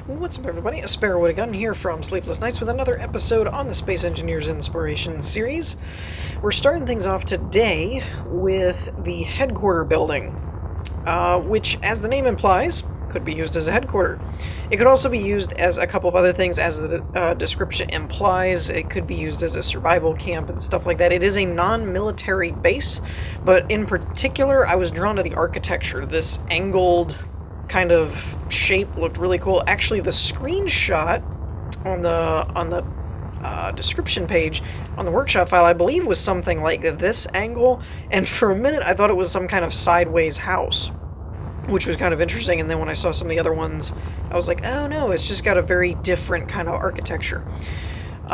What's up, everybody? A Sparrow with a Gun here from Sleepless Nights with another episode on the Space Engineers Inspiration series. We're starting things off today with the headquarter building, which, as the name implies, could be used as a headquarter. It could also be used as a couple of other things, as the description implies. It could be used as a survival camp and stuff like that. It is a non-military base, but in particular, I was drawn to the architecture. This angled kind of shape looked really cool. Actually, the screenshot on the description page on the workshop file, I believe, was something like this angle, and for a minute I thought it was some kind of sideways house, which was kind of interesting. And then when I saw some of the other ones, I was like, oh no, it's just got a very different kind of architecture.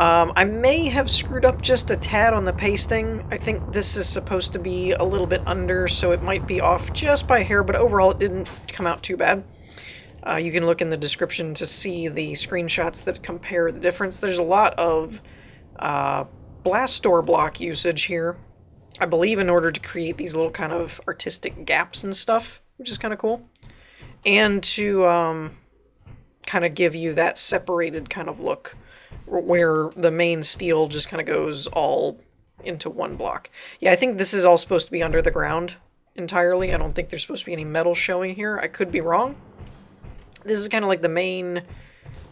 I may have screwed up just a tad on the pasting. I think this is supposed to be a little bit under, so it might be off just by a hair, but overall it didn't come out too bad. You can look in the description to see the screenshots that compare the difference. There's a lot of blast door block usage here, I believe, in order to create these little kind of artistic gaps and stuff, which is kind of cool. And to kind of give you that separated kind of look, where the main steel just kind of goes all into one block. Yeah, I think this is all supposed to be under the ground entirely. I don't think there's supposed to be any metal showing here. I could be wrong. This is kind of like the main...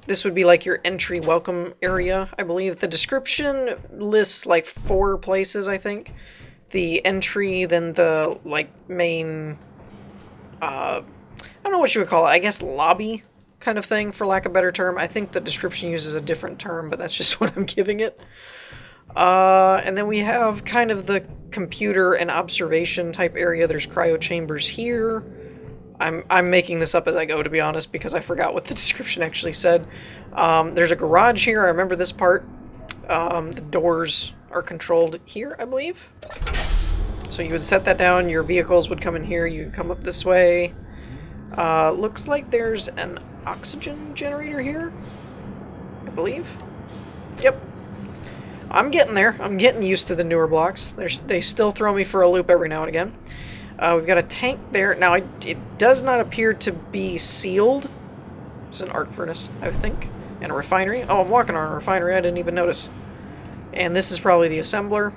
This would be like your entry welcome area, I believe. The description lists like 4 places, I think. The entry, then the like main... I don't know what you would call it. I guess lobby kind of thing, for lack of a better term. I think the description uses a different term, but that's just what I'm giving it. And then we have kind of the computer and observation type area. There's cryo chambers here. I'm making this up as I go, to be honest, because I forgot what the description actually said. There's a garage here. I remember this part. The doors are controlled here, I believe. So you would set that down. Your vehicles would come in here. You come up this way. Looks like there's an oxygen generator here, I believe. Yep. I'm getting there. I'm getting used to the newer blocks. They still throw me for a loop every now and again. We've got a tank there. Now, it does not appear to be sealed. It's an arc furnace, I think. And a refinery. Oh, I'm walking on a refinery. I didn't even notice. And this is probably the assembler.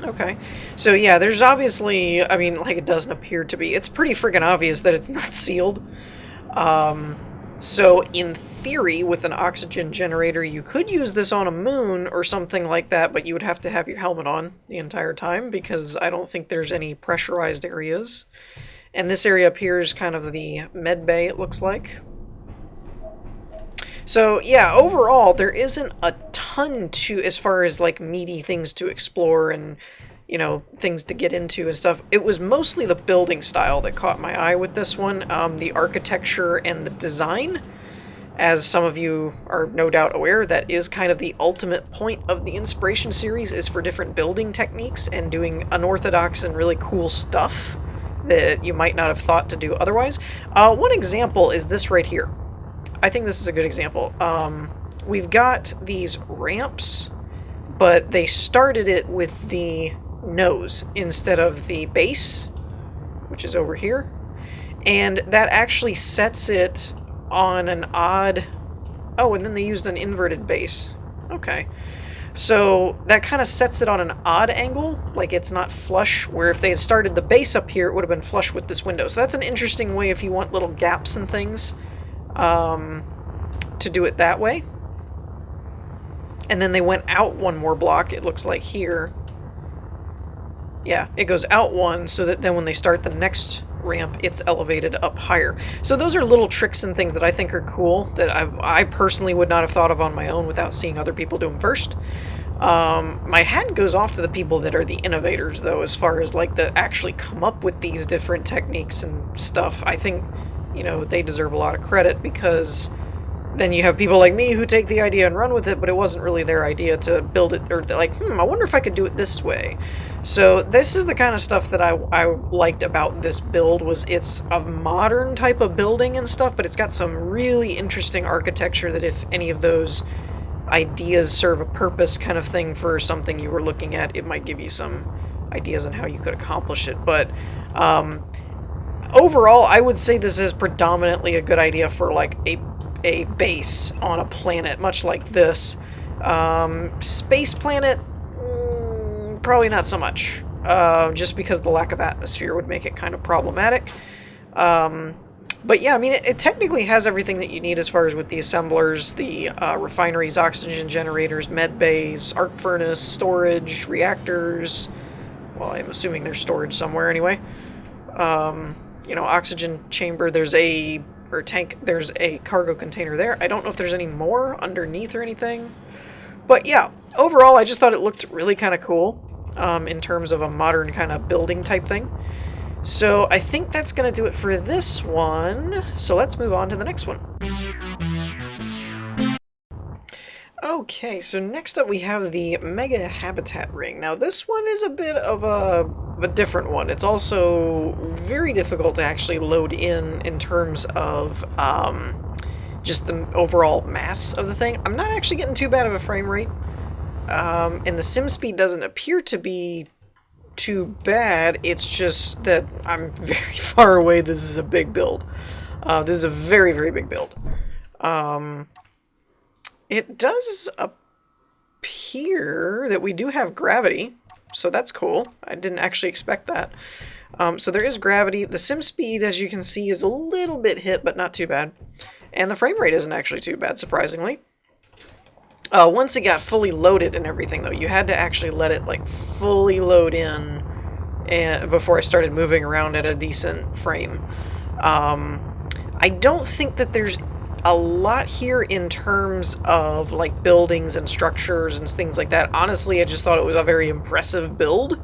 Okay. So, yeah, there's obviously... I mean, like, it doesn't appear to be. It's pretty freaking obvious that it's not sealed. So, in theory, with an oxygen generator, you could use this on a moon or something like that, but you would have to have your helmet on the entire time, because I don't think there's any pressurized areas. And this area up here is kind of the med bay, it looks like. So, yeah, overall, there isn't a ton to, as far as, like, meaty things to explore and, you know, things to get into and stuff. It was mostly the building style that caught my eye with this one. The architecture and the design. As some of you are no doubt aware, that is kind of the ultimate point of the Inspiration series, is for different building techniques and doing unorthodox and really cool stuff that you might not have thought to do otherwise. One example is this right here. I think this is a good example. We've got these ramps, but they started it with the nose instead of the base, which is over here. And that actually sets it on an odd... Oh, and then they used an inverted base. Okay. So that kind of sets it on an odd angle, like it's not flush, where if they had started the base up here, it would have been flush with this window. So that's an interesting way if you want little gaps and things, to do it that way. And then they went out one more block, it looks like here. Yeah, it goes out one, so that then when they start the next ramp, it's elevated up higher. So those are little tricks and things that I think are cool, that I personally would not have thought of on my own without seeing other people do them first. My hat goes off to the people that are the innovators, though, as far as, like, that actually come up with these different techniques and stuff. I think, you know, they deserve a lot of credit, because then you have people like me who take the idea and run with it, but it wasn't really their idea to build it, or they're like, I wonder if I could do it this way. So this is the kind of stuff that I liked about this build, was it's a modern type of building and stuff, but it's got some really interesting architecture that if any of those ideas serve a purpose kind of thing for something you were looking at, it might give you some ideas on how you could accomplish it. But overall, I would say this is predominantly a good idea for like a base on a planet, much like this. Space planet, probably not so much. Just because the lack of atmosphere would make it kind of problematic. But yeah, I mean, it technically has everything that you need as far as with the assemblers, the refineries, oxygen generators, med bays, arc furnace, storage, reactors. Well, I'm assuming there's storage somewhere anyway. You know, oxygen chamber, there's a tank, there's a cargo container there. I don't know if there's any more underneath or anything. But yeah, overall, I just thought it looked really kind of cool in terms of a modern kind of building type thing. So I think that's going to do it for this one. So let's move on to the next one. Okay, so next up we have the Mega Habitat Ring. Now this one is a bit of a different one. It's also very difficult to actually load in terms of just the overall mass of the thing. I'm not actually getting too bad of a frame rate. And the sim speed doesn't appear to be too bad. It's just that I'm very far away. This is a big build. This is a very, very big build. It does appear that we do have gravity, so that's cool. I didn't actually expect that. So there is gravity. The sim speed, as you can see, is a little bit hit, but not too bad. And the frame rate isn't actually too bad, surprisingly. Once it got fully loaded and everything, though, you had to actually let it like fully load in before I started moving around at a decent frame. I don't think that there's a lot here in terms of like buildings and structures and things like that. Honestly, I just thought it was a very impressive build,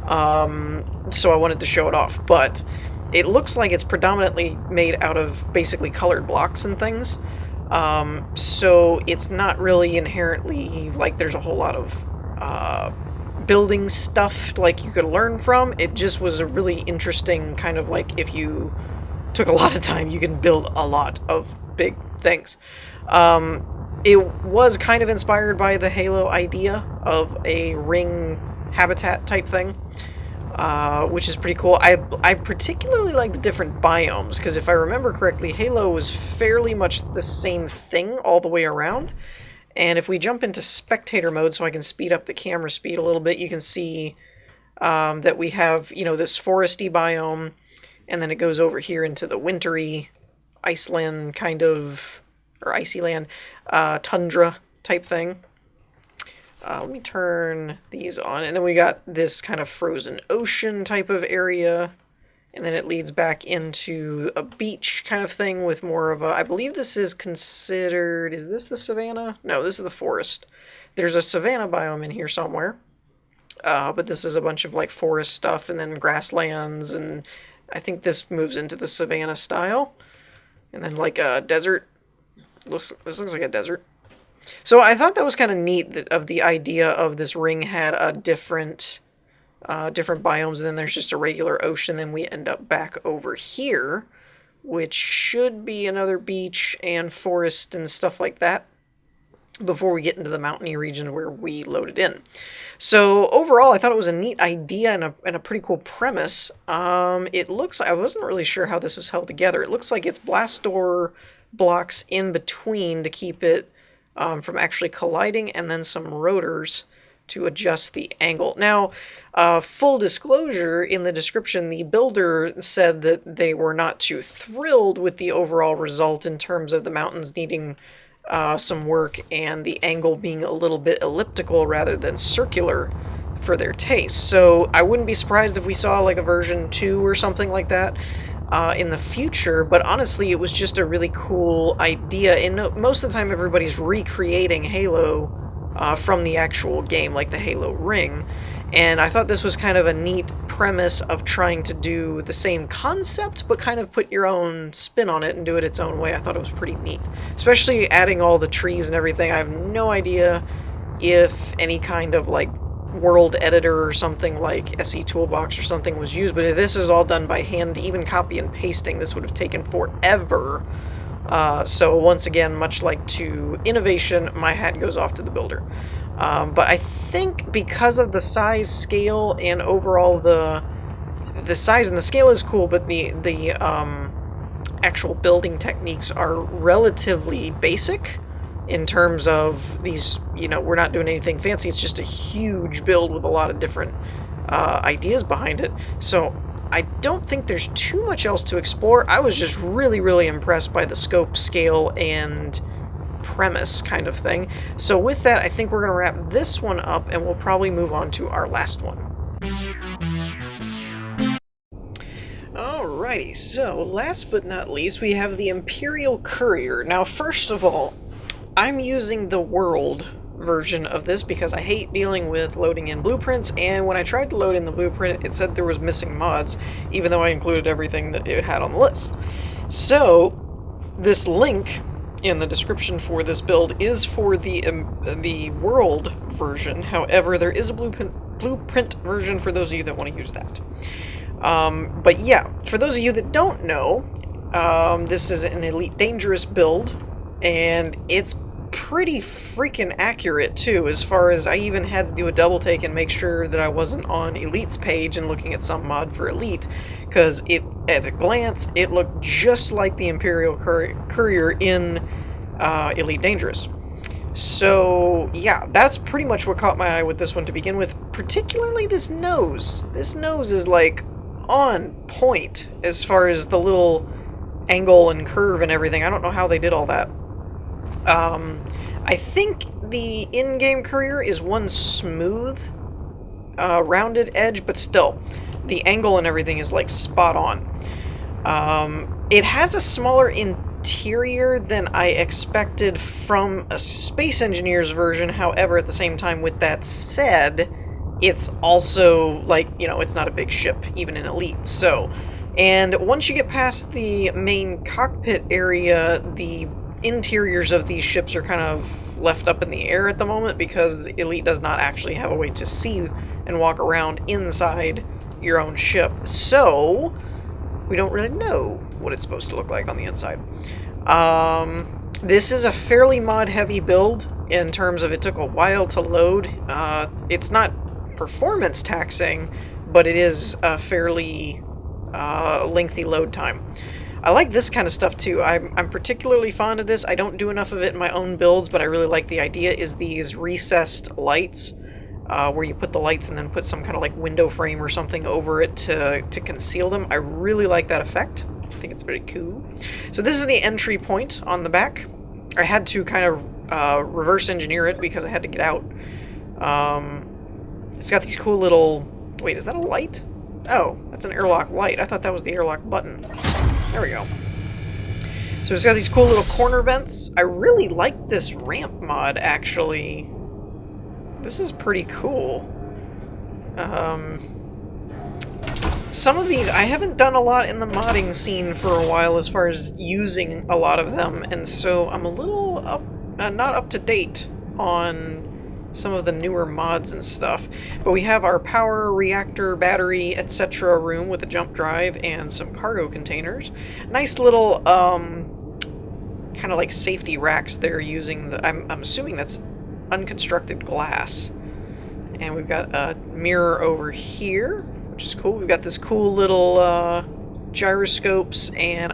so I wanted to show it off. But it looks like it's predominantly made out of basically colored blocks and things. So it's not really inherently like there's a whole lot of building stuff like you could learn from. It just was a really interesting kind of like, if you took a lot of time, you can build a lot of big things. It was kind of inspired by the Halo idea of a ring habitat type thing, which is pretty cool. I particularly like the different biomes, because if I remember correctly, Halo was fairly much the same thing all the way around. And if we jump into spectator mode, so I can speed up the camera speed a little bit, you can see that we have, you know, this foresty biome, and then it goes over here into the wintry Iceland kind of, or icy land, tundra type thing. Let me turn these on, and then we got this kind of frozen ocean type of area, and then it leads back into a beach kind of thing with more of a, I believe this is considered, is this the savanna? No, this is the forest. There's a savanna biome in here somewhere, but this is a bunch of like forest stuff, and then grasslands, and I think this moves into the savanna style, and then like a desert. This looks like a desert. So I thought that was kind of neat, that of the idea of this ring had a different biomes, and then there's just a regular ocean. Then we end up back over here, which should be another beach and forest and stuff like that, before we get into the mountainy region where we loaded in. So overall, I thought it was a neat idea and a pretty cool premise. It looks, I wasn't really sure how this was held together. It looks like it's blast door blocks in between to keep it from actually colliding, and then some rotors to adjust the angle. Now, full disclosure, in the description, the builder said that they were not too thrilled with the overall result in terms of the mountains needing some work and the angle being a little bit elliptical rather than circular for their taste. So I wouldn't be surprised if we saw like a version 2 or something like that in the future, but honestly it was just a really cool idea, and most of the time everybody's recreating Halo from the actual game, like the Halo ring, and I thought this was kind of a neat premise of trying to do the same concept but kind of put your own spin on it and do it its own way. I thought it was pretty neat, especially adding all the trees and everything. I have no idea if any kind of like world editor or something like SE Toolbox or something was used, but if this is all done by hand, even copy and pasting, this would have taken forever. So once again, much like to innovation, my hat goes off to the builder. But I think because of the size, scale, and overall the size and the scale is cool, but the actual building techniques are relatively basic in terms of these, you know, we're not doing anything fancy. It's just a huge build with a lot of different ideas behind it. So I don't think there's too much else to explore. I was just really, really impressed by the scope, scale, and premise kind of thing. So with that, I think we're going to wrap this one up, and we'll probably move on to our last one. Alrighty, so last but not least, we have the Imperial Courier. Now, first of all, I'm using the world version of this because I hate dealing with loading in blueprints, and when I tried to load in the blueprint, it said there was missing mods, even though I included everything that it had on the list. So, this link in the description for this build is for the world version. However, there is a blueprint version for those of you that want to use that. But yeah, for those of you that don't know, this is an Elite Dangerous build, and it's pretty freaking accurate too, as far as I even had to do a double take and make sure that I wasn't on Elite's page and looking at some mod for Elite, because at a glance it looked just like the Imperial Courier in Elite Dangerous. So yeah, that's pretty much what caught my eye with this one to begin with, particularly this nose. This nose is like on point as far as the little angle and curve and everything. I don't know how they did all that. I think the in-game Courier is one smooth, rounded edge, but still, the angle and everything is like spot on. It has a smaller interior than I expected from a Space Engineers version. However, at the same time, with that said, it's also like, you know, it's not a big ship, even in Elite. So, and once you get past the main cockpit area, the interiors of these ships are kind of left up in the air at the moment because Elite does not actually have a way to see and walk around inside your own ship. So, we don't really know what it's supposed to look like on the inside. This is a fairly mod-heavy build in terms of it took a while to load. It's not performance taxing, but it is a fairly lengthy load time. I like this kind of stuff too. I'm particularly fond of this. I don't do enough of it in my own builds, but I really like the idea is these recessed lights, where you put the lights and then put some kind of like window frame or something over it to conceal them. I really like that effect. I think it's very cool. So this is the entry point on the back. I had to kind of reverse engineer it because I had to get out. It's got these cool little... Wait, is that a light? Oh, that's an airlock light. I thought that was the airlock button. There we go. So it's got these cool little corner vents. I really like this ramp mod, actually. This is pretty cool. Some of these, I haven't done a lot in the modding scene for a while as far as using a lot of them, and so I'm a little not up to date on some of the newer mods and stuff. But we have our power, reactor, battery, etc. room with a jump drive and some cargo containers. Nice little, kind of like safety racks there using the, I'm assuming that's unconstructed glass. And we've got a mirror over here, which is cool. We've got this cool little gyroscopes, and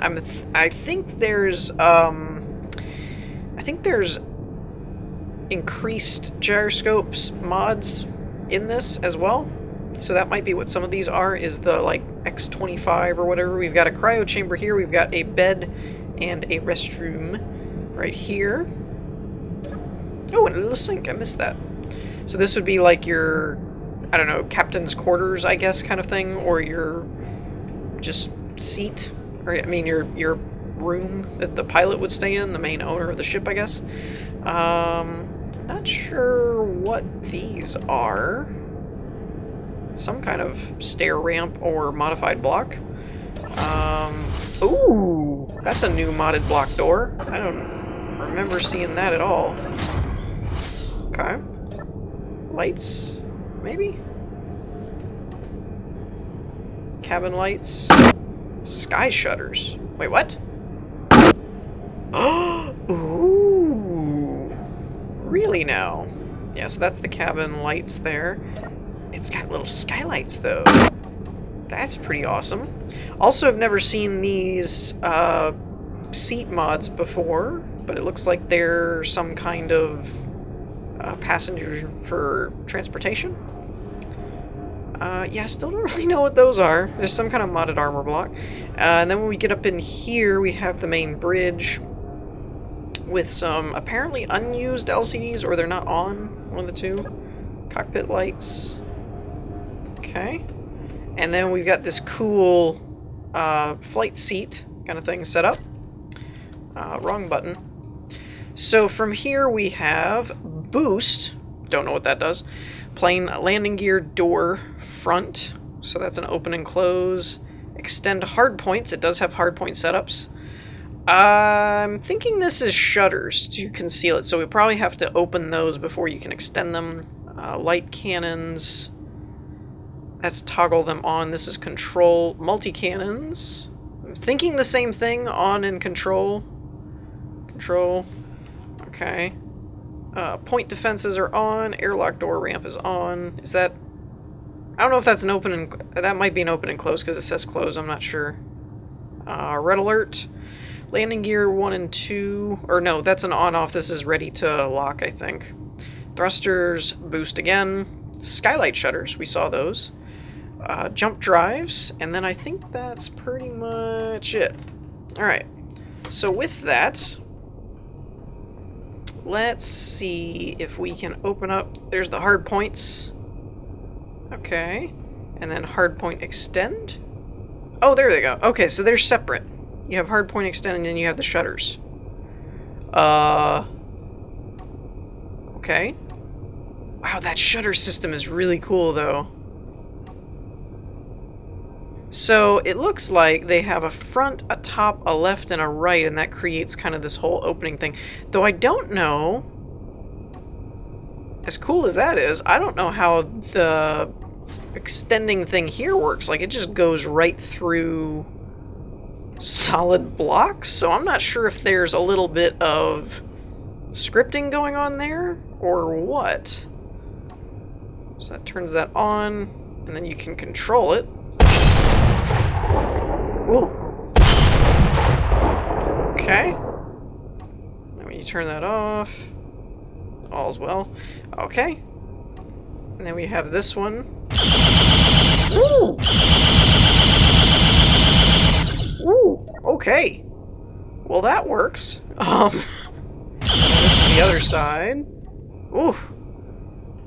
I think there's increased gyroscopes mods in this as well. So that might be what some of these are, is the like X25 or whatever. We've got a cryo chamber here. We've got a bed and a restroom right here. Oh, and a little sink. I missed that. So this would be like your, I don't know, captain's quarters, I guess, kind of thing, or your just seat, or I mean your room that the pilot would stay in, the main owner of the ship, I guess. Not sure what these are. Some kind of stair ramp or modified block. Ooh, that's a new modded block door. I don't remember seeing that at all. Okay. Lights, maybe? Cabin lights. Sky shutters. Wait, what? Ooh. Really now? Yeah, so that's the cabin lights there. It's got little skylights, though. That's pretty awesome. Also, I've never seen these seat mods before, but it looks like they're some kind of passenger for transportation. Yeah, I still don't really know what those are. There's some kind of modded armor block. And then when we get up in here, we have the main bridge with some apparently unused LCDs, or they're not on, one of the two. Cockpit lights. Okay. And then we've got this cool flight seat kind of thing set up. Wrong button. So from here we have boost. Don't know what that does. Plane landing gear door front. So that's an open and close. Extend hard points. It does have hard point setups. I'm thinking this is shutters to conceal it. So we probably have to open those before you can extend them. Light cannons. That's toggle them on. This is control. Multi-cannons. I'm thinking the same thing. On and control. Control. Okay. Point defenses are on. Airlock door ramp is on. Is that... I don't know if that's an open and... That might be an open and close because it says close. I'm not sure. Red alert. Landing gear 1 and 2. Or no, that's an on-off. This is ready to lock, I think. Thrusters. Boost again. Skylight shutters. We saw those. Jump drives. And then I think that's pretty much it. Alright. So with that... Let's see if we can open up... There's the hard points. Okay. And then hard point extend. Oh, there they go. Okay, so they're separate. You have hard point extend and then you have the shutters. Okay. Wow, that shutter system is really cool, though. So it looks like they have a front, a top, a left, and a right, and that creates kind of this whole opening thing. Though I don't know, as cool as that is, I don't know how the extending thing here works. Like, it just goes right through solid blocks, so I'm not sure if there's a little bit of scripting going on there, or what. So that turns that on, and then you can control it. Ooh. Okay. And when you turn that off, all's well. Okay. And then we have this one. Ooh! Ooh, okay. Well, that works. This is the other side. Ooh.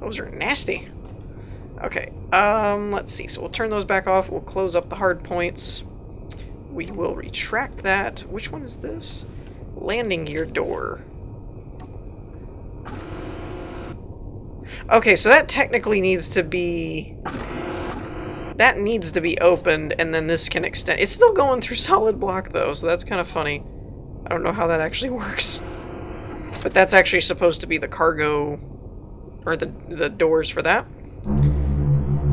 Those are nasty. Okay, let's see. So we'll turn those back off. We'll close up the hard points. We will retract that. Which one is this? Landing gear door. Okay, so that technically needs to be... That needs to be opened, and then this can extend. It's still going through solid block, though, so that's kind of funny. I don't know how that actually works. But that's actually supposed to be the cargo... Or the doors for that.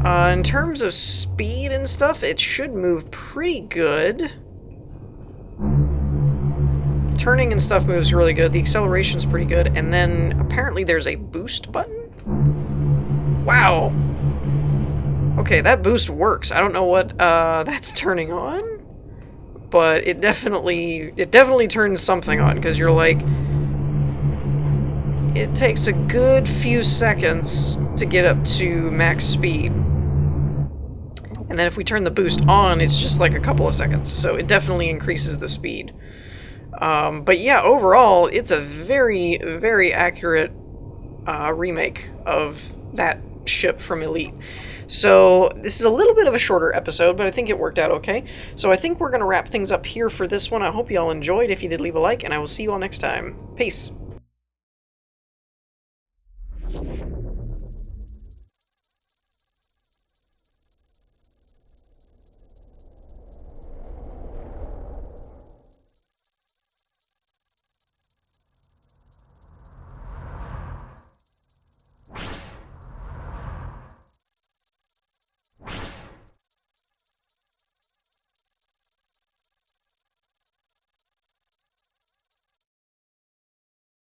In terms of speed and stuff, it should move pretty good. Turning and stuff moves really good. The acceleration's pretty good. And then apparently there's a boost button? Wow! Okay, that boost works. I don't know what that's turning on, but it definitely turns something on, because you're like... It takes a good few seconds to get up to max speed. And then if we turn the boost on, it's just like a couple of seconds. So it definitely increases the speed. But yeah, overall, it's a very, very accurate remake of that ship from Elite. So this is a little bit of a shorter episode, but I think it worked out okay. So I think we're going to wrap things up here for this one. I hope you all enjoyed. If you did, leave a like, and I will see you all next time. Peace.